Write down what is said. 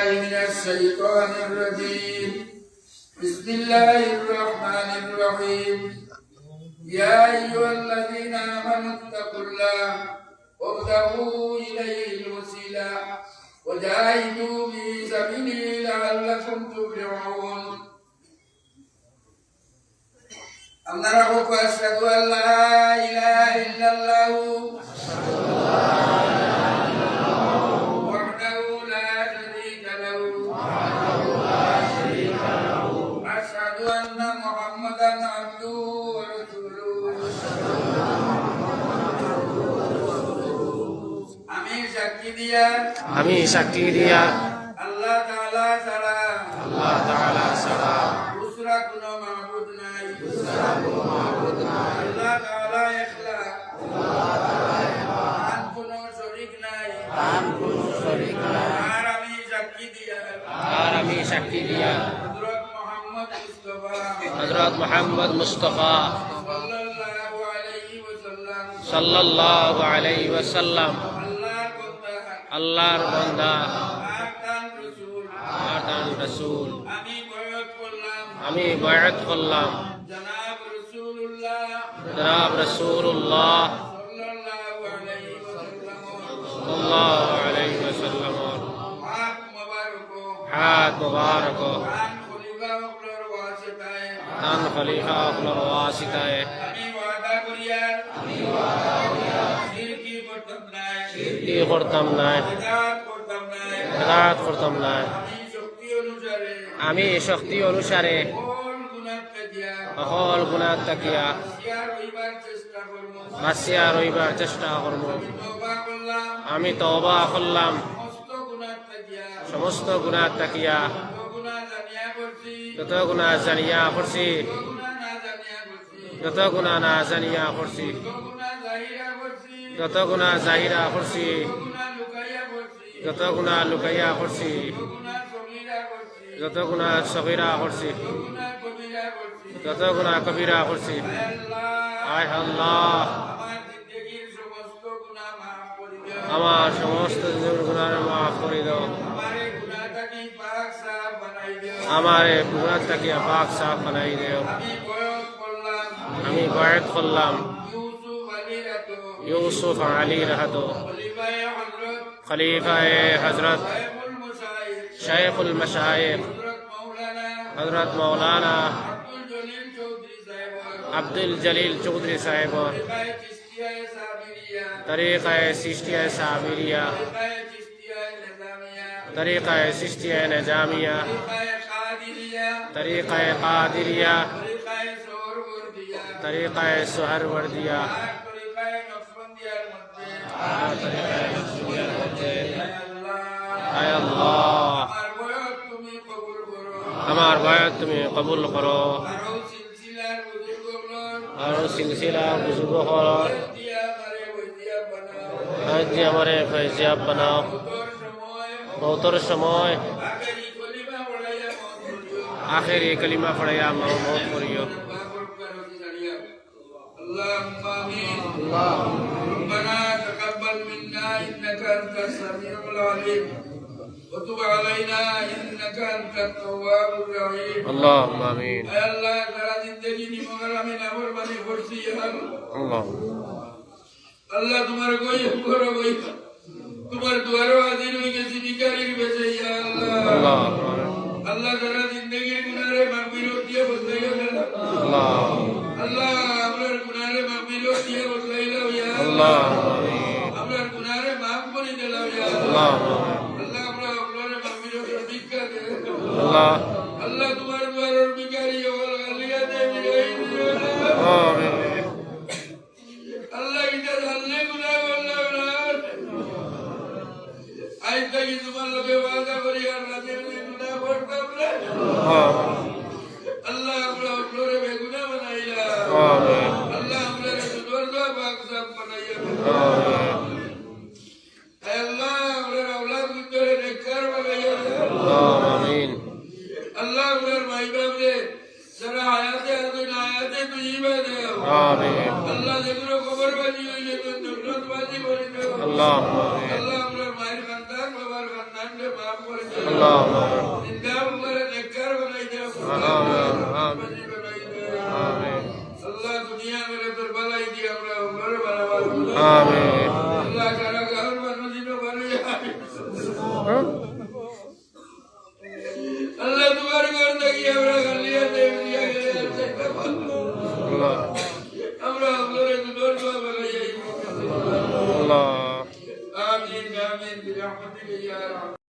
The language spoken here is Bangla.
بالله من الشيطان الرجيم بسم الله الرحمن الرحيم يا أيها الذين آمنوا اتقوا الله وابتغوا إليه الوسيلة وجاهدوا في سبيله لعلكم تفلحون أمر أشهد أن لا إله إلا الله وحده لا شريك له أشهد أن محمدا عبده ورسوله আমি সাক্ষী দিয়া আল্লাহ তাআলা ছাড়া দুসরা কোনো মাবুদ নাই আল্লাহ তাআলা একলা আর কোনো শরীক নাই আর আমি সাক্ষী দিয়া হযরত মুহাম্মদ মুস্তাফা সাল্লাল্লাহু আলাইহি ওয়াসাল্লাম আল্লাহর বান্দা আর তার রাসূল আমি বায়াত করলাম জনাব রাসূলুল্লাহ সাল্লাল্লাহু আলাইহি ওয়াসাল্লাম হাত মুবারক তান খলিফা আপনার ওয়াসিতায়ে আমি ওয়াদা করিয়া শিরকি করতাম না বিদআত করতাম না আমি শক্তি অনুসারে সকল গুনাহ তাকিয়া বাঁচিয়া রইবার চেষ্টা করব আমি তওবা করলাম সমস্ত গুনাহ তাকিয়া যত গুনাহ জানিয়া করছি যত গুনাহ না জানিয়া করছি যত গুনাহ জাহিরা করছি যত গুনাহ লুকাইয়া করছি যত গুনাহ সগীরা করছি যত গুনাহ কবিরা করছি আয় আল্লাহ আমার সমস্ত গুনাহ মাফ করে দাও আমার গুনাহ থেকে পাক সাফ বানাই দাও আমি বায়াত করলাম ইউসুফ আলী রাহাতো খলিফা হযরত শাইখুল মাশায়েখ হযরত মাওলানা আব্দুল জলিল চৌধুরী সাহেব তরিকা চিশতিয়া সাবিরিয়া তরিকা চিশতিয়া নিজামিয়া তরিকা কাদিরিয়া তরিকা সোহরওয়ার্দিয়া আয় আল্লাহ আমার বায়াত তুমি কবুল করো আর সিলসিলা বুজুর্গ করো আজ আমারে ফয়জিয়াব বানাও মৌতর সময় আখেরি কলিমা পড়াইয়া মৌত করিও اللهم آمين ربنا تقبل منا إنك أنت السميع العليم وتب علينا إنك أنت التواب الرحيم اللهم آمين يا الله ترى زندگی مگر ہمیں نور بنی فرسی ہے اللہ اللہ تمہارا کوئی کرو کوئی تمہار دوارو حاضر ہوئی کسی بیکاری کی بچے یا اللہ اللہ ترى زندگی گناہ مغفرت دیا بندے اللہ اللہ ہمارے گناہ مغفرت دیا بندے اللہ ہمارے گناہ معاف کر دے یا اللہ اللہ ہمارے مغفرت نصیب کر دے اللہ اللہ تمہارے دوار اور بیکاری ہو اللہ دے آمین اللہ ادھر اللہ گناہ واللہ آج تک تمہارے لگے وعدہ کری اللہ دے گناہ بڑھتا اللہ ہمارے بے گناہ بنائیا اللہ ہمارے سدور دعا پاک صاحب بنائیا اے اللہ ہمارے اولاد کو تیرے نیکار بنائیا آمین اللہ ہمارے مائی باپ نے سرا حیات طیبہ دے آمین اللہ ذکر و خبر بازی ہوئی ہے تو دولت بازی بولی دے اللہ ہمارے ماہر خاندان بابار خاندان دے معاف کر دے اللہ जिंदा उम्र नेकर बनाई दे अल्लाह दुनिया में तो भलाई दी अपना उम्र बना